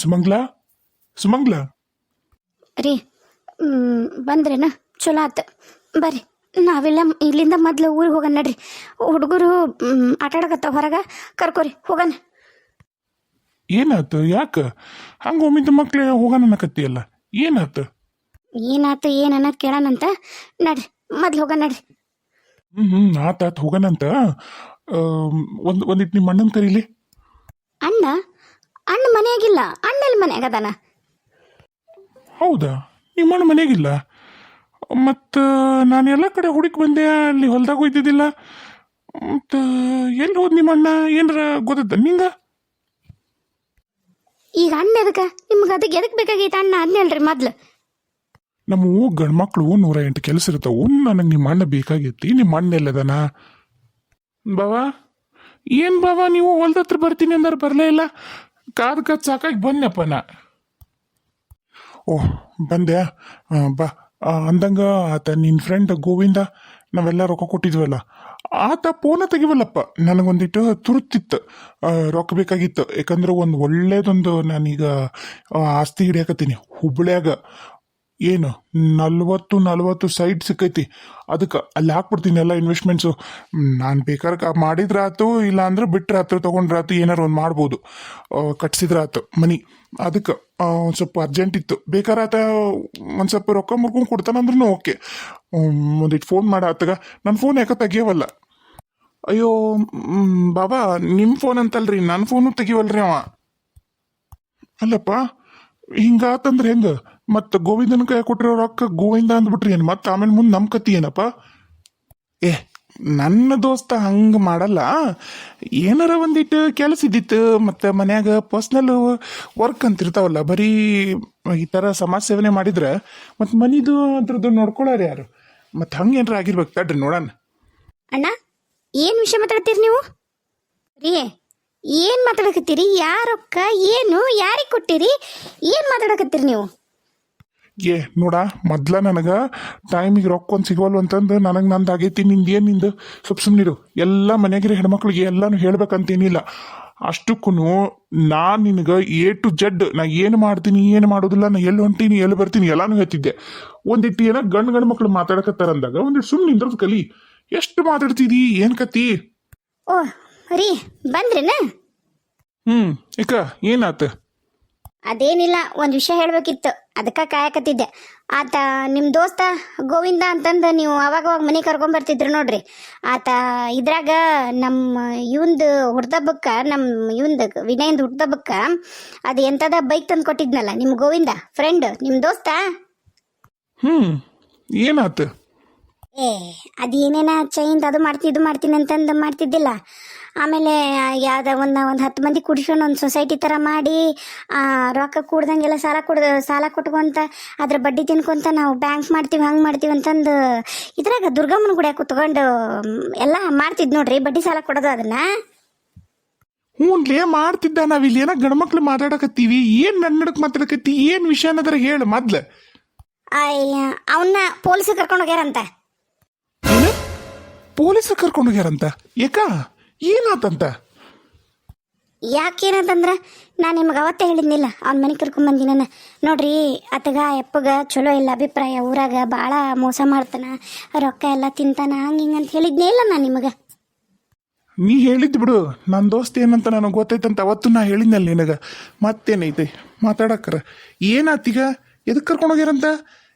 ಸುಮಂಗ್ಲಾ ಸುಮಂಗ್ಲಾ ರೀ ಬಂದ್ರೇನ ಚಲೋ ಆತು. ಬರ್ರಿ ನಾವೆಲ್ಲ ಇಲ್ಲಿಂದ ಮೊದ್ಲು ಊರಿಗೆ ಹೋಗೋಣ ನಡ್ರಿ. ಹುಡುಗರು ಆಟ ಆಡಕತ್ತಾವ ಹೊರಗೆ, ಕರ್ಕೋರಿ ಹೋಗೋಣ. ಏನಾತು? ಯಾಕ ಹಂಗ ಒಮ್ಮಿದ್ದ ಮಕ್ಳು ಹೋಗೋಣ ಅನ್ನಕತ್ತಿಯಲ್ಲ, ಏನಾತು? ಏನಾತು ಏನನ್ನ ಕೇಳೋಣಂತ ನಡ್ರಿ, ಮೊದ್ಲು ಹೋಗೋಣ ನಡ್ರಿ. ಆತಾತ್ ಹೋಗೋಣಂತ. ಒಂದಿಟ್ಟು ನಿಮ್ಮ ಅಣ್ಣನ ಕರೀಲಿ. ಅಣ್ಣ ಅಣ್ಣ ಮನೆಯಾಗಿಲ್ಲ. ಅಣ್ಣ ಎಲ್ಲಿ ಮನೆಯಾಗ ಅದಾನ? ಹೌದಾ, ನಿಮ್ಮ ಅಣ್ಣ ಮನೆಯಾಗಿಲ್ಲ? ಮತ್ತು ನಾನು ಎಲ್ಲ ಕಡೆ ಹುಡುಕಿ ಬಂದೆ, ಅಲ್ಲಿ ಹೊಲ್ದಾಗ ಹೋಯ್ತಿದ್ದಿಲ್ಲ. ಮತ್ತು ಎಲ್ಲಿ ಹೋದ್ ನಿಮ್ಮ ಅಣ್ಣ? ಏನಾರ ಗೊತ್ತದ ನಿಂಗ? ಈಗ ಅಣ್ಣ ಎದಕ್ಕೆ ನಿಮ್ಗೆ? ಅದಕ್ಕೆ ಎದಕ್ಕೆ ಬೇಕಾಗೈತೆ ಅಣ್ಣ? ಅದನ್ನೇಳ್ರಿ ಮೊದ್ಲು. ನಮ್ಮ ಗಂಡ್ಮಕ್ಳು 108 ಕೆಲಸ ಇರ್ತಾವು. ನನಗೆ ನಿಮ್ಮ ಅಣ್ಣ ಬೇಕಾಗೈತಿ. ನಿಮ್ಮ ಅಣ್ಣ ಎಲ್ಲದನ? ಬಾವಾ, ಏನು ಬಾವಾ ನೀವು ಹೊಲ್ದ ಹತ್ರ ಬರ್ತೀನಿ ಅಂದ್ರೆ ಬರಲೇ ಇಲ್ಲ. ಕಾದು ಸಾಕಾಗಿ ಬಂದ್ನಪ್ಪ ನಾ. ಓಹ್ ಬಂದೆ. ಬಾ. ಅಂದಂಗ ಆತ ನಿನ್ನ ಫ್ರೆಂಡ್ ಗೋವಿಂದ, ನಾವೆಲ್ಲ ರೊಕ್ಕ ಕೊಟ್ಟಿದ್ವಲ್ಲ, ಆತ ಫೋನ ತೆಗಿವಲ್ಲಪ್ಪ. ನನಗೊಂದಿಟ್ಟು ತುರುತ್ತಿತ್ತು, ರೊಕ್ಕ ಬೇಕಾಗಿತ್ತು. ಯಾಕಂದ್ರೆ ಒಂದು ಒಳ್ಳೇದೊಂದು ನಾನೀಗ ಆಸ್ತಿ ಹಿಡಿಯಾಕತ್ತೀನಿ ಹುಬ್ಳ್ಯಾಗ. ಏನು 40 ಸೈಟ್ ಸಿಕ್ಕೈತಿ. ಅದಕ್ಕೆ ಅಲ್ಲಿ ಹಾಕ್ಬಿಡ್ತೀನಿ ಎಲ್ಲ ಇನ್ವೆಸ್ಟ್ಮೆಂಟ್ಸು. ನಾನು ಬೇಕಾದ್ರೆ ಮಾಡಿದ್ರೆ ಆಯ್ತು, ಇಲ್ಲ ಅಂದ್ರೆ ಬಿಟ್ರೆ ಆಯ್ತು, ತೊಗೊಂಡ್ರೆ ಆಯ್ತು, ಏನಾರು ಒಂದು ಮಾಡ್ಬೋದು. ಕಟ್ಸಿದ್ರೆ ಆಯ್ತು ಮನಿ. ಅದಕ್ಕೆ ಒಂದು ಸ್ವಲ್ಪ ಅರ್ಜೆಂಟ್ ಇತ್ತು. ಬೇಕಾದ್ರೆ ಆತ ಒಂದು ಸ್ವಲ್ಪ ರೊಕ್ಕ ಮುರ್ಕೊಂಡು ಕೊಡ್ತಾನಂದ್ರೂ ಓಕೆ. ಒಂದಿಟ್ಟು ಫೋನ್ ಮಾಡ ಆತಗ. ನನ್ನ ಫೋನ್ ಯಾಕೆ ತೆಗಿಯವಲ್ಲ? ಅಯ್ಯೋ ಬಾಬಾ, ನಿಮ್ಮ ಫೋನ್ ಅಂತಲ್ರಿ, ನನ್ನ ಫೋನು ತೆಗಿವಲ್ರಿ ಅವ. ಅಲ್ಲಪ್ಪ, ಹಿಂಗಾತಂದ್ರೆ ಹೆಂಗೆ? ಮತ್ತು ಗೋವಿಂದನ ಕೈ ಕೊಟ್ಟಿರೋ ರೊಕ್ಕ ಗೋವಿಂದ ಅಂದ್ಬಿಟ್ರಿ ಏನು? ಮತ್ತೆ ಆಮೇಲೆ ಮುಂದೆ ನಮ್ಮ ಕತಿ ಏನಪ್ಪ? ಏ, ನನ್ನ ದೋಸ್ತ ಹಂಗೆ ಮಾಡಲ್ಲ. ಏನಾರ ಒಂದಿಟ್ಟು ಕೆಲಸ ಇದ್ದಿತ್ತು, ಮತ್ತು ಮನ್ಯಾಗ ಪರ್ಸ್ನಲ್ ವರ್ಕ್ ಅಂತಿರ್ತಾವಲ್ಲ, ಬರೀ ಈ ಥರ ಸಮಾಜ ಸೇವನೆ ಮಾಡಿದ್ರೆ ಮತ್ತು ಮನಿದು ಅದ್ರದ್ದು ನೋಡ್ಕೊಳ್ಳೋರು ಯಾರು? ಮತ್ತು ಹಂಗೆ ಏನಾರ ಆಗಿರ್ಬೇಕು. ತಡ್ರಿ ನೋಡೋಣ. ಅಣ್ಣ, ಏನು ವಿಷಯ ಮಾತಾಡ್ತೀರಿ ನೀವು? ರೀ, ಏನು ಮಾತಾಡಕತ್ತೀರಿ? ಯಾರೊಕ್ಕ ಏನು ಯಾರಿಗೆ ಕೊಟ್ಟಿರಿ? ಏನು ಮಾತಾಡಕತ್ತೀರಿ ನೀವು? ಏ ನೋಡ, ಮೊದ್ಲ ನನಗೆ ಟೈಮಿಗೆ ರೊಕ್ಕ ಒಂದು ಸಿಗವಲ್ಲು ಅಂತಂದು ನನಗೆ ನಂದು ಆಗೈತಿ. ನಿಂದು ನಿಂದು ಸ್ವಲ್ಪ ಸುಮ್ಮನಿರು. ಎಲ್ಲ ಮನೆಯಾಗಿರೋ ಹೆಣ್ಮಕ್ಳಿಗೆ ಎಲ್ಲಾನು ಹೇಳ್ಬೇಕಂತೇನಿಲ್ಲ. ಅಷ್ಟಕ್ಕೂ ನಾನು ನಿನಗೆ A to Z ನಾ ಏನು ಮಾಡ್ತೀನಿ, ಏನು ಮಾಡೋದಿಲ್ಲ, ನಾ ಎಲ್ಲಿ ಹೊಂಟೀನಿ, ಎಲ್ಲಿ ಬರ್ತೀನಿ ಎಲ್ಲಾನು ಹೇಳ್ತಿದ್ದೆ. ಒಂದಿಟ್ಟು ಏನೋ ಗಂಡು ಮಕ್ಳು ಮಾತಾಡಕತ್ತಾರ ಅಂದಾಗ ಒಂದಿಟ್ಟು ಸುಮ್ಮನೆ ನಿಂದ್ರದ್ದು ಕಲಿ. ಎಷ್ಟು ಮಾತಾಡ್ತಿದಿ? ಏನು ಕತಿ? ಓ ರೀ, ಬಂದ್ರೇನ? ಏಕ ಏನಾತ? ಅದೇನಿಲ್ಲ, ಒಂದು ವಿಷಯ ಹೇಳಬೇಕಿತ್ತು, ಅದಕ್ಕೆ ಕಾಯಕತ್ತಿದ್ದೆ. ಆತ ನಿಮ್ಮ ದೋಸ್ತ ಗೋವಿಂದ ಅಂತಂದು ನೀವು ಅವಾಗವಾಗ ಮನೆ ಕರ್ಕೊಂಬರ್ತಿದ್ರು ನೋಡ್ರಿ. ಆತ ಇದ್ರಾಗ ನಮ್ಮ ಇವಂದು ಹುಡ್ದಬ್ಬಕ್ಕೆ, ನಮ್ಮ ಇವಂದು ವಿನಯಂದು ಹುಡ್ದಬ್ಬಕ್ಕೆ ಅದು ಎಂಥದ ಬೈಕ್ ತಂದು ಕೊಟ್ಟಿದ್ನಲ್ಲ ನಿಮ್ಮ ಗೋವಿಂದ ಫ್ರೆಂಡ್, ನಿಮ್ಮ ದೋಸ್ತ. ಏನಾತ? ಅದೇನೇನ ಚೈನ್ದು ಅದು ಮಾಡ್ತೀನಿ ಇದು ಮಾಡ್ತೀನಿ ಅಂತಂದು ಮಾಡ್ತಿದ್ದಿಲ್ಲ. ಆಮೇಲೆ ಯಾವ್ದು ಒಂದು 10 ಮಂದಿ ಕುಡಿಸ್ಕೊಂಡು ಒಂದು ಸೊಸೈಟಿ ಥರ ಮಾಡಿ ರೊಕ್ಕ ಕೂಡ್ದಂಗೆಲ್ಲ ಸಾಲ ಕೊಟ್ಕೊಂತ ಅದ್ರ ಬಡ್ಡಿ ತಿನ್ಕೊಂತ ನಾವು ಬ್ಯಾಂಕ್ ಮಾಡ್ತೀವಿ, ಹಂಗೆ ಮಾಡ್ತೀವಿ ಅಂತಂದು ಇದ್ರಾಗ ದುರ್ಗಮ್ಮನ ಗುಡಿಯಾಗ ಕುತ್ಕೊಂಡು ಎಲ್ಲ ಮಾಡ್ತಿದ್ ನೋಡ್ರಿ, ಬಡ್ಡಿ ಸಾಲ ಕೊಡೋದು ಅದನ್ನ. ಹ್ಞೂನ್ಲೇ ಮಾಡ್ತಿದ್ದ. ನಾವಿಲ್ಲಿ ಏನೋ ಗಂಡ್ಮಕ್ಳು ಮಾತಾಡಕತ್ತೀವಿ. ಏನು ನನ್ನಡಕ್ಕೆ ಮಾತಾಡಕತ್ತಿ? ಏನು ವಿಷಯ ಅನ್ನೋದ್ರ ಹೇಳು ಮೊದ್ಲು. ಅವನ್ನ ಪೊಲೀಸ್ ಕರ್ಕೊಂಡು ಹೋಗ್ಯಾರಂತ. ಏನು? ಪೊಲೀಸರು ಕರ್ಕೊಂಡು ಹೋಗ್ಯಾರಂತ? ಏಕ ಏನಾತಂತ? ಯಾಕೇನಂತಂದ್ರೆ ನಾನು ನಿಮ್ಗೆ ಅವತ್ತೇ ಹೇಳಿದ್ನಿಲ್ಲ, ಅವ್ನ ಮನೆ ಕರ್ಕೊಂಬಂದಿನ ನೋಡ್ರಿ. ಆತಗ ಎಪ್ಪಗ ಚಲೋ ಇಲ್ಲ ಅಭಿಪ್ರಾಯ, ಊರಾಗ ಭಾಳ ಮೋಸ ಮಾಡ್ತಾನ, ರೊಕ್ಕ ಎಲ್ಲ ತಿಂತಾನ, ಹಂಗೆ ಹಿಂಗೆ ಅಂತ ಹೇಳಿದ್ನೇ ಇಲ್ಲ ನಾನು ನಿಮಗೆ. ನೀ ಹೇಳಿದ್ದು ಬಿಡು. ನನ್ನ ದೋಸ್ತ ಏನಂತ ನನಗೆ ಗೊತ್ತೈತಂತ ಅವತ್ತು ನಾ ಹೇಳಿದ್ನಲ್ಲ ನಿನಗೆ. ಮತ್ತೇನೈತೆ ಮಾತಾಡಕ್ರ? ಏನಾತೀಗ? ಎದಕ್ಕೆ ಕರ್ಕೊಂಡು ಹೋಗ್ಯಾರಂತ?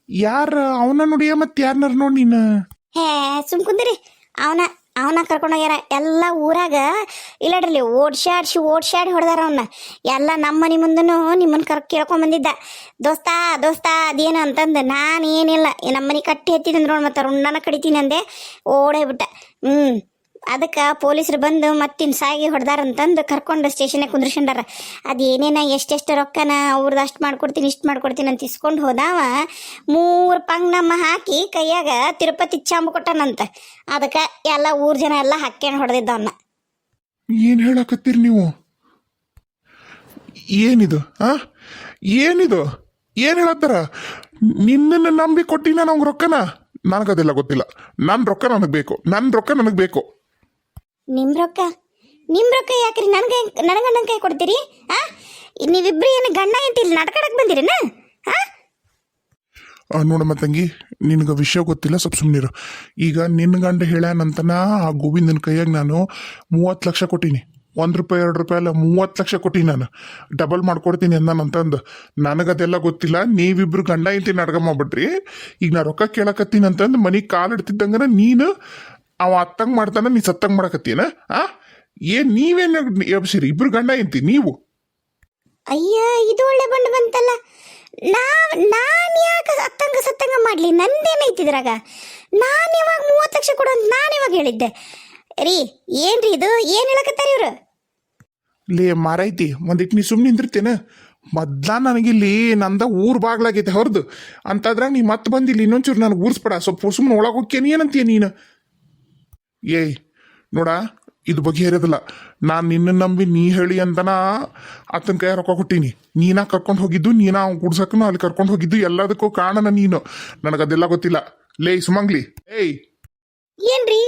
ಯಾರು ಅವನ ನೋಡಿಯ? ಮತ್ತೆ ಯಾರನ್ನಾರು ನೋಡಿ ನೀನು? ಸುಮ್ಕುಂದಿರಿ. ಅವನ ಕರ್ಕೊಂಡು ಹೋಗ್ಯಾರ. ಎಲ್ಲ ಊರಾಗ ಇಲ್ಲಡ್ರಲ್ಲಿ ಓಡ್ಸಾಡಿ ಹೊಡೆದಾರ ಅವನ್ನ ಎಲ್ಲ. ನಮ್ಮ ಮನೆ ಮುಂದೂ ನಿಮ್ಮನ್ನ ಕೇಳ್ಕೊಂಬಂದಿದ್ದ, ದೋಸ್ತ ಅದೇನು ಅಂತಂದು. ನಾನು ಏನಿಲ್ಲ, ನಮ್ಮ ಮನೆ ಕಟ್ಟಿ ಎತ್ತಿದ್ದೀನಿ ನೋಡಿ, ಮತ್ತೆ ರುಂಡನ ಕಡಿತೀನಿ ಅಂದೆ, ಓಡೇ ಬಿಟ್ಟ. ಅದಕ್ಕೆ ಪೊಲೀಸರು ಬಂದು ಮತ್ತಿನ್ನು ಸಾಗಿ ಹೊಡೆದಾರಂತಂದು ಕರ್ಕೊಂಡು ಸ್ಟೇಷನ್ಗೆ ಕುಂದ್ರಿಸ್ಕೊಂಡಾರ. ಅದೇನೇನ ಎಷ್ಟೆಷ್ಟು ರೊಕ್ಕನ ಅವ್ರದ್ದು ಅಷ್ಟು ಮಾಡ್ಕೊಡ್ತೀನಿ ಇಷ್ಟು ಮಾಡ್ಕೊಡ್ತೀನಿ ಅಂತ ಇಸ್ಕೊಂಡು ಹೋದವ 3 ಪಂಗ್ನಮ್ಮ ಹಾಕಿ ಕೈಯಾಗ ತಿರುಪತಿ ಚಾಂಬು ಕೊಟ್ಟನಂತ. ಅದಕ್ಕೆ ಎಲ್ಲ ಊರ್ ಜನ ಎಲ್ಲ ಹಾಕ್ಯಂಡು ಹೊಡೆದಿದ್ದವನ್ನ. ಏನು ಹೇಳಕತ್ತೀರಿ ನೀವು? ಏನಿದು? ಏನಿದು? ಏನು ಹೇಳತ್ತಾರ? ನಿನ್ನನ್ನು ನಂಬಿ ಕೊಟ್ಟಿನ ನಮ್ಗೆ ರೊಕ್ಕನ? ನನಗದೆಲ್ಲ ಗೊತ್ತಿಲ್ಲ. ನನ್ನ ರೊಕ್ಕ ನನಗೆ ಬೇಕು. ನಿಮ್ಮ ರೊಕ್ಕ ಯಾಕ್ರಿ ನನಗಣ್ಣನ ಕೈ ಕೊಡ್ತೀರಿ? ನೀವಿಬ್ರು ಏನು ಗಂಡ ಎಂತ ಇಲ್ಲಿ ನಾಟಕಡಕ್ಕೆ ಬಂದಿರೇನ ಹಾ ನೋಡಮ್ಮ ತಂಗಿ ನಿನಗೆ ವಿಷಯ ಗೊತ್ತಿಲ್ಲ ಸ್ವಲ್ಪ ಸುಮ್ಮನಿರು. ಈಗ ನಿನ್ನ ಗಂಡ ಹೇಳ್ಯಾನಂತನ ಆ ಗೋವಿಂದನ ಕೈಯಾಗ ನಾನು 30 ಲಕ್ಷ ಕೊಟ್ಟೀನಿ. 1 ರೂಪಾಯಿ 2 ರೂಪಾಯಿ ಅಲ್ಲ 30 ಲಕ್ಷ ಕೊಟ್ಟೀನಿ. ನಾನು ಡಬಲ್ ಮಾಡ್ಕೊಡ್ತೀನಿ ಅಂದಾನಂತಂದು ನನಗದೆಲ್ಲ ಗೊತ್ತಿಲ್ಲ. ನೀವಿಬ್ರು ಗಂಡ ಇಂತಿ ನಾಟಕ ಮಾಡ್ಬಿಟ್ರಿ. ಈಗ ನಾ ರೊಕ್ಕ ಕೇಳಕತ್ತೀನಿ ಅಂತಂದು ಮನೆಗೆ ಕಾಲಿಡ್ತಿದ್ದಂಗನ ನೀನು ಅವ ಅತ್ತಂಗೆ ಮಾಡ್ತಾನ ನೀ ಸತ್ತಂಗೆ ಮಾಡಕತ್ತೀನ ಏನ್ ನೀವೇನು ಎಬ್ಸಿರಿ ಇಬ್ರು ಗಂಡ ಇಂತಿ ನೀವು? ಅಯ್ಯ ಇದು ಒಳ್ಳೆ ಬಂಡು ಬಂತಲ್ಲ. ನಾನು ಯಾಕೆ ಸತ್ತಂಗ ಮಾಡಲಿ? ನಂದೇನೈತಿದ್ರಾಗ? ನಾನು ಯಾವಾಗ 30 ಲಕ್ಷ ಕೊಡು ಅಂತ ನಾನು ಯಾವಾಗ ಹೇಳಿದ್ದೆ ರೀ? ಏನ್ರಿ ಇದು? ಏನು ಹೇಳಕತ್ತಾರ ಇವ್ರು? ಲೇ ಮಾರೈತಿ ಒಂದಿಟ್ಟು ನೀ ಸುಮ್ಮನೆ ನಿಂದಿರ್ತೇನೆ. ಮೊದ್ಲ ನನಗಿಲ್ಲಿ ನಂದ ಊರ್ ಬಾಗ್ಲಾಗೈತೆ ಹೊರದು ಅಂತದ್ರಾಗ ನೀ ಮತ್ತೆ ಬಂದಿಲ್ಲ ಇನ್ನೊಂಚೂರು ನನಗೆ ಊರ್ಸ್ಬೇಡ. ಸ್ವಲ್ಪ ಸುಮ್ಮನೆ ಒಳಗೆ ಹೋಗ್ಯೇನಿ ಏನಂತೀಯ ನೀನು? ಏಯ್ ನೋಡ, ಇದು ಬಗೆಹರಿಯೋದಿಲ್ಲ. ನಾನು ನಿನ್ನ ನಂಬಿ ನೀ ಹೇಳಿ ಅಂತನ ಆತನ ಕೈ ರೊಕ್ಕ ಕೊಟ್ಟೀನಿ. ನೀನಾ ಕರ್ಕೊಂಡು ಹೋಗಿದ್ದು, ನೀನಾ ಅವ್ನು ಕುಡ್ಸಕ್ಕೂ ಅಲ್ಲಿ ಕರ್ಕೊಂಡು ಹೋಗಿದ್ದು, ಎಲ್ಲದಕ್ಕೂ ಕಾರಣ ನೀನು. ನನಗದೆಲ್ಲ ಗೊತ್ತಿಲ್ಲ. ಲೇ ಸುಮಂಗ್ಲಿ, ಏಯ್ ಏನ್ರಿ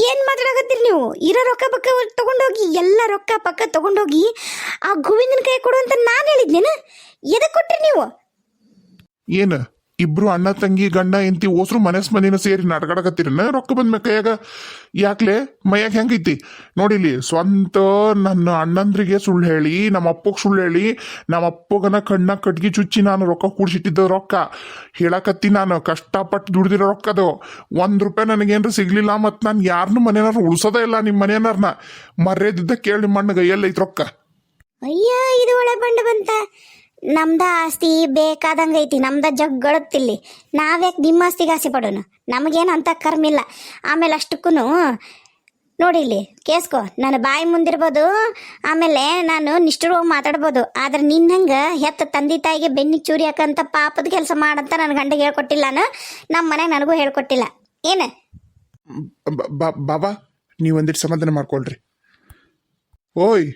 ಏನ್ ಮಾತಾಡಕತ್ತೀರಿ ನೀವು? ಇರೋ ರೊಕ್ಕ ಪಕ್ಕ ತಗೊಂಡೋಗಿ ಎಲ್ಲ ರೊಕ್ಕ ಪಕ್ಕ ತಗೊಂಡೋಗಿ ಆ ಗೋವಿಂದನ ಕೈ ಕೊಡು ಅಂತ ನಾನು ಹೇಳಿದ್ನೇನ? ಎದಕ್ಕೆ ಕೊಟ್ರಿ ನೀವು? ಏನು ಇಬ್ರು ಅಣ್ಣ ತಂಗಿ ಗಂಡ ಎಂತಿ ಓಸ್ರು ಮನೇನ ಸೇರಿ ನಾಟಕಾಡಕತ್ತೀರನ್ನ ರೊಕ್ಕ ಬಂದ ಕೈಯಾಗ? ಯಾಕ್ಲೆ ಮೈಯಾಗ ಹೆಂಗೈತಿ ನೋಡಿಲಿ. ಸ್ವಂತ ನನ್ನ ಅಣ್ಣಂದ್ರಿಗೆ ಸುಳ್ಳು ಹೇಳಿ, ನಮ್ಮ ಅಪ್ಪಗೆ ಸುಳ್ಳು ಹೇಳಿ, ನಮ್ಮ ಅಪ್ಪಗನ ಕಣ್ಣ ಕಟ್ಗಿ ಚುಚ್ಚಿ ನಾನು ರೊಕ್ಕ ಕೂಡ್ಸಿಟ್ಟಿದ್ದ ರೊಕ್ಕ ಹೇಳಕತ್ತಿ. ನಾನು ಕಷ್ಟಪಟ್ಟು ದುಡ್ದಿರೋ ರೊಕ್ಕದು 1 ರೂಪಾಯಿ ನನಗೇನ್ರ ಸಿಗ್ಲಿಲ್ಲ. ಮತ್ತು ನಾನು ಯಾರನ್ನೂ ಮನೇನಾರ ಉಳ್ಸೋದೇ ಇಲ್ಲ. ನಿಮ್ಮ ಮನೇನಾರನ್ನ ಮರ್ಯಾದಿದ್ದ ಕೇಳಿ ನಿಮ್ಮ ಅಣ್ಣಗ ಎಲ್ಲೈತೆ ರೊಕ್ಕ? ಅಯ್ಯ ಇದು ಒಳ್ಳೆ ಬಂಡು ಬಂತ. ನಮ್ದ ಆಸ್ತಿ ಬೇಕಾದಂಗೆ ಐತಿ, ನಮ್ದ ಜಗ್ಗಳತ್ತಿಲ್ಲಿ. ನಾವ್ಯಾಕೆ ನಿಮ್ಮ ಆಸ್ತಿಗೆ ಆಸೆ ಪಡೋನು? ನಮಗೇನು ಅಂತ ಕರ್ಮಿಲ್ಲ. ಆಮೇಲೆ ಅಷ್ಟಕ್ಕೂ ನೋಡಿಲ್ಲಿ ಕೇಸ್ಕೊ, ನಾನು ಬಾಯಿ ಮುಂದಿರ್ಬೋದು, ಆಮೇಲೆ ನಾನು ನಿಷ್ಠುರವಾಗಿ ಮಾತಾಡ್ಬೋದು. ಆದ್ರೆ ನಿನ್ನಂಗೆ ಹೆತ್ತ ತಂದೆ ತಾಯಿಗೆ ಬೆನ್ನಿಗೆ ಚೂರಿ ಹಾಕಂತ ಪಾಪದ ಕೆಲಸ ಮಾಡಂತ ನನ್ನ ಗಂಡಗೆ ಹೇಳ್ಕೊಟ್ಟಿಲ್ಲ. ನಮ್ಮ ಮನೆಗೆ ನನಗೂ ಹೇಳ್ಕೊಟ್ಟಿಲ್ಲ. ಏನು ಬಾಬಾ ನೀವು ಒಂದಿಟ್ಟು ಸಮಾಧಾನ ಮಾಡ್ಕೊಳ್ರಿ. ಓಯ್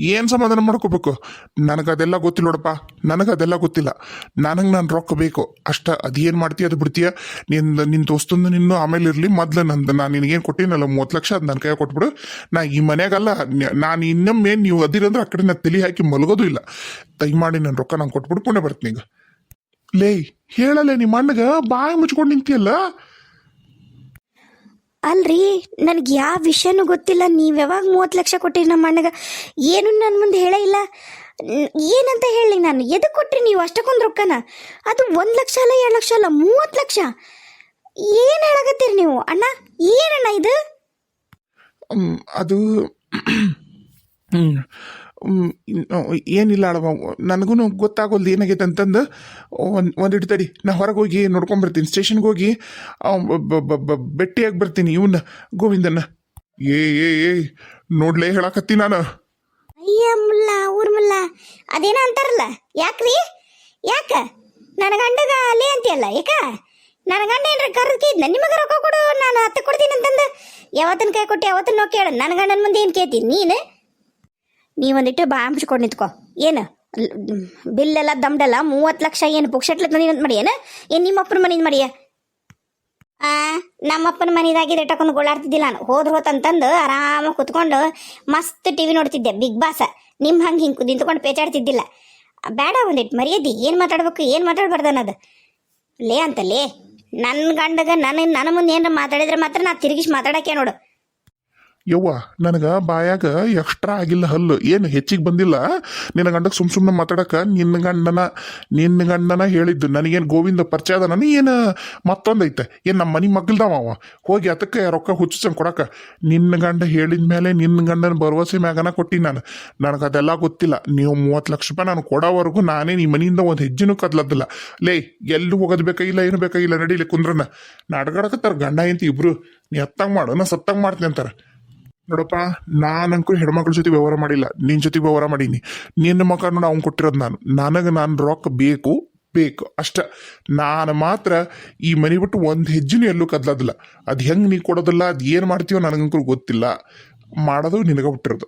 ಏನು ಸಮಾಧಾನ ಮಾಡ್ಕೋಬೇಕು? ನನಗದೆಲ್ಲ ಗೊತ್ತಿಲ್ಲ ನೋಡಪ್ಪ, ನನಗದೆಲ್ಲ ಗೊತ್ತಿಲ್ಲ. ನನಗೆ ನಾನು ರೊಕ್ಕ ಬೇಕು ಅಷ್ಟ. ಅದೇನು ಮಾಡ್ತೀಯ ಅದು ಬಿಡ್ತೀಯ? ನಿನ್ನ ದೋಸ್ತಂದು ನಿನ್ನು ಆಮೇಲೆ ಇರಲಿ. ಮೊದ್ಲು ನಾನು ನಿನಗೇನು ಕೊಟ್ಟಿನಲ್ಲ 30 ಲಕ್ಷ, ಅದು ನನ್ನ ಕೈ ಕೊಟ್ಬಿಡು. ನಾ ಈ ಮನೆಯಾಗಲ್ಲ, ನಾನು ಇನ್ನೊಮ್ಮೆ ನೀವು ಅದಿರಂದ್ರೆ ಆ ಕಡೆ ನಾನು ತಲೆ ಹಾಕಿ ಮಲಗೋದು ಇಲ್ಲ. ದಯಮಾಡಿ ನನ್ನ ರೊಕ್ಕ ನಾನು ಕೊಟ್ಬಿಡು, ಪುಣ್ಯ ಬರ್ತೀನಿ. ಈಗ ಲೇ ಹೇಳಲ್ಲ, ನಿಮ್ಮ ಅಣ್ಣಗ ಬಾಯಿ ಮುಚ್ಕೊಂಡು ನಿಂತಿಯಲ್ಲ. ಅಲ್ರಿ, ನನಗೆ ಯಾವ ವಿಷಯನೂ ಗೊತ್ತಿಲ್ಲ. ನೀವು ಯಾವಾಗ 30 ಲಕ್ಷ ಕೊಟ್ಟಿರಿ ನಮ್ಮ ಅಣ್ಣಗ? ಏನು ನನ್ನ ಮುಂದೆ ಹೇಳೇ ಇಲ್ಲ. ಏನಂತ ಹೇಳಿ ನಾನು? ಎದಕ್ಕೆ ಕೊಟ್ರಿ ನೀವು ಅಷ್ಟಕ್ಕೊಂದು ರೊಕ್ಕನ? ಅದು 1 ಲಕ್ಷ ಅಲ್ಲ 2 ಲಕ್ಷ ಅಲ್ಲ 30 ಲಕ್ಷ. ಏನು ಹೇಳಕತ್ತೀರಿ ನೀವು ಅಣ್ಣ? ಏನಣ್ಣ ಇದು? ಅದು ಏನಿಲ್ಲ ಅಳವ, ನನಗೂ ಗೊತ್ತಾಗೋಲ್ದು ಏನಾಗೈತೆ ಅಂತಂದು. ಒಂದಿಟ್ಟು ತಡಿ, ನಾ ಹೊರಗೆ ಹೋಗಿ ನೋಡ್ಕೊಂಬರ್ತೀನಿ. ಸ್ಟೇಷನ್ಗೆ ಹೋಗಿ ಭೇಟಿಯಾಗಿ ಬರ್ತೀನಿ ಇವನ್ನ ಗೋವಿಂದನ್ನ. ಏ ನೋಡ್ಲೇ ಹೇಳಕತ್ತಿ ನಾನು. ಅಯ್ಯ ಮುಲ್ಲ, ಊರ್ ಮುಲ್ಲ, ಅದೇನೋ ಅಂತಾರಲ್ಲ. ಯಾಕ್ರಿ? ಯಾಕ ನನ್ನ ಗಂಡಗ ಅಲ್ಲೇ ಅಂತೀಯಲ್ಲ? ಯಾಕ ನನ್ನ ಗಂಡ ಏನ್ರ ಕರ್ಕಿದ್ನ ನಿಮಗೆ ರೊಕ್ಕ ಕೊಡು ನಾನು ಹತ್ತೆ ಕೊಡ್ತೀನಿ ಅಂತಂದು? ಯಾವತ್ತನ ಕೈ ಕೊಟ್ಟು ಯಾವತ್ತನ ನೋವು ಕೇಳ. ನನ್ನ ಗಂಡನ ಮುಂದೆ ಏನು ಕೇಳ್ತೀನಿ ನೀನು? ನೀವೊಂದಿಟ್ಟು ಬಾಂಬಿಸ್ಕೊಂಡು ನಿಂತ್ಕೊ. ಏನು ಬಿಲ್ಲೆಲ್ಲ ದಮ್ಡಲ್ಲ 30 ಲಕ್ಷ ಏನು ಪುಕ್ಷಟ್ಲ ತಂದಿನಂತ ಮಾಡಿ? ಏನು ನಿಮ್ಮ ಅಪ್ಪನ ಮನೆಯಿಂದ ಮಾಡಿಯ? ನಮ್ಮಪ್ಪನ ಮನೆದಾಗಿ ರೇಟಕ್ಕೊಂದು ಗೋಳಾಡ್ತಿದ್ದಿಲ್ಲ ನಾನು. ಹೋತಂತಂದು ಆರಾಮಾಗಿ ಕುತ್ಕೊಂಡು ಮಸ್ತ್ ಟಿವಿ ನೋಡ್ತಿದ್ದೆ, ಬಿಗ್ ಬಾಸ್. ನಿಮ್ಮ ಹಂಗೆ ಹಿಂಗೆ ನಿಂತ್ಕೊಂಡು ಪೇಚಾಡ್ತಿದ್ದಿಲ್ಲ. ಬೇಡ, ಒಂದಿಟ್ಟು ಮರ್ಯಾದಿ. ಏನು ಮಾತಾಡ್ಬೇಕು ಏನು ಮಾತಾಡ್ಬಾರ್ದು ಅನ್ನೋದು ಲೇ ಅಂತಲೇ. ನನ್ನ ಗಂಡಗ ನನ್ನ ಮುಂದೆ ಏನಾರ ಮಾತಾಡಿದ್ರೆ ಮಾತ್ರ ನಾ ತಿರುಗಿಸಿ ಮಾತಾಡೋಕೆ ನೋಡು. ಯವ್ವ ನನಗೆ ಬಾಯಾಗ ಎಕ್ಸ್ಟ್ರಾ ಆಗಿಲ್ಲ ಹಲ್ಲು, ಏನು ಹೆಚ್ಚಿಗೆ ಬಂದಿಲ್ಲ. ನಿನ್ನ ಗಂಡಕ್ಕೆ ಸುಮ್ಮನೆ ಮಾತಾಡಕ್ಕೆ ನಿನ್ನ ಗಂಡನ ಹೇಳಿದ್ದು. ನನಗೇನು ಗೋವಿಂದ ಪರಿಚಯ ಅದ? ನನಗೆ ಏನು ಮತ್ತೊಂದೈತೆ ಏನು ನಮ್ಮ ಮನೆ ಮಗ್ಗಲ್ದಾವ ಅವ ಹೋಗಿ ಅದಕ್ಕೆ ರೊಕ್ಕ ಹುಚ್ಚಂಗೆ ಕೊಡಕ್ಕೆ. ನಿನ್ನ ಗಂಡ ಹೇಳಿದ ಮೇಲೆ ನಿನ್ನ ಗಂಡನ ಭರವಸೆ ಮ್ಯಾಗನ ಕೊಟ್ಟಿ ನಾನು. ನನಗೆ ಅದೆಲ್ಲ ಗೊತ್ತಿಲ್ಲ. ನೀವು 30 ಲಕ್ಷ ರೂಪಾಯಿ ನಾನು ಕೊಡೋವರೆಗೂ ನಾನೇ ನಿಮ್ಮ ಮನೆಯಿಂದ ಒಂದು ಹೆಜ್ಜೆನೂ ಕದ್ಲದ್ದಿಲ್ಲ. ಲೇ ಎಲ್ಲೂ ಹೋಗೋದು ಬೇಕಾಗಿಲ್ಲ, ಏನು ಬೇಕಾಗಿಲ್ಲ, ನಡೀಲಿ ಕುಂದ್ರನ. ನಾಟಕಾಡಕತ್ತಾರ ಗಂಡ ಎಂತ ಇಬ್ರು. ನೀ ಹತ್ತಂಗೆ ಮಾಡು, ನಾ ಸತ್ತಂಗೆ ಮಾಡ್ತೀನಿ ಅಂತಾರೆ. ನೋಡಪ್ಪ, ನಾನಂಕೂ ಹೆಣ್ಮಕ್ಳ ಜೊತೆ ವ್ಯವಹಾರ ಮಾಡಿಲ್ಲ, ನಿನ್ನ ಜೊತೆ ವ್ಯವಹಾರ ಮಾಡೀನಿ. ನಿನ್ನ ಮಕ್ಕ ನೋಡಿ ಅವ್ನು ಕೊಟ್ಟಿರೋದು ನಾನು ರೊಕ್ಕ ಬೇಕು ಅಷ್ಟ. ನಾನು ಮಾತ್ರ ಈ ಮನೆ ಬಿಟ್ಟು ಒಂದು ಹೆಜ್ಜೆನೂ ಎಲ್ಲೂ ಕದ್ಲದಿಲ್ಲ. ಅದು ಹೆಂಗೆ ನೀ ಕೊಡೋದಿಲ್ಲ, ಅದು ಏನು ಮಾಡ್ತೀವೋ ನನಗಂಕೂ ಗೊತ್ತಿಲ್ಲ. ಮಾಡೋದು ನಿನಗೆ ಬಿಟ್ಟಿರೋದು.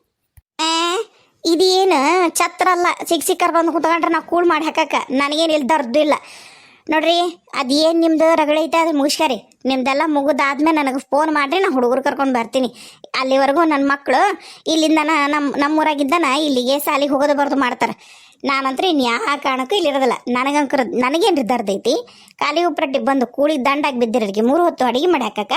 ಇದೇನು ಛತ್ರ ಅಲ್ಲ, ಸಿಕ್ಕರ್ ಬಂದು ಕುತ್ಕೊಂಡ್ರೆ ನಾವು ಕೂಡ್ ಮಾಡಿ ಹಾಕಕ್ಕೆ ನನಗೇನು ಇಲ್ದರ್ದು ಇಲ್ಲ. ನೋಡ್ರಿ ಅದೇನು ನಿಮ್ದು ರಗಳೆ ಐತೆ ಅದು ಮುಗಿಸ್ಕರಿ. ನಿಮ್ದೆಲ್ಲ ಮುಗಿದಾದ್ಮೇಲೆ ನನಗೆ ಫೋನ್ ಮಾಡಿರಿ, ನಾ ಹುಡುಗರು ಕರ್ಕೊಂಡು ಬರ್ತೀನಿ. ಅಲ್ಲಿವರೆಗೂ ನನ್ನ ಮಕ್ಕಳು ಇಲ್ಲಿಂದ ನಮ್ಮೂರಾಗಿದ್ದಾನ ಇಲ್ಲಿಗೆ ಸಾಲಿಗೆ ಹೋಗೋದು ಬರೋದು ಮಾಡ್ತಾರೆ. ನಾನಂತೂ ಇನ್ನು ಯಾವ ಕಾರಣಕ್ಕೂ ಇಲ್ಲಿರೋದಿಲ್ಲ. ನನಗೇನು ನಿರ್ಧಾರದ ಐತಿ, ಖಾಲಿ ಉಪ್ರಟ್ಟಿ ಬಂದು ಕೂಳಿ ದಂಡಾಗಿ ಬಿದ್ದಿರೋರಿಗೆ 3 ಹೊತ್ತು ಅಡುಗೆ ಮಾಡಿ ಹಾಕಕ್ಕ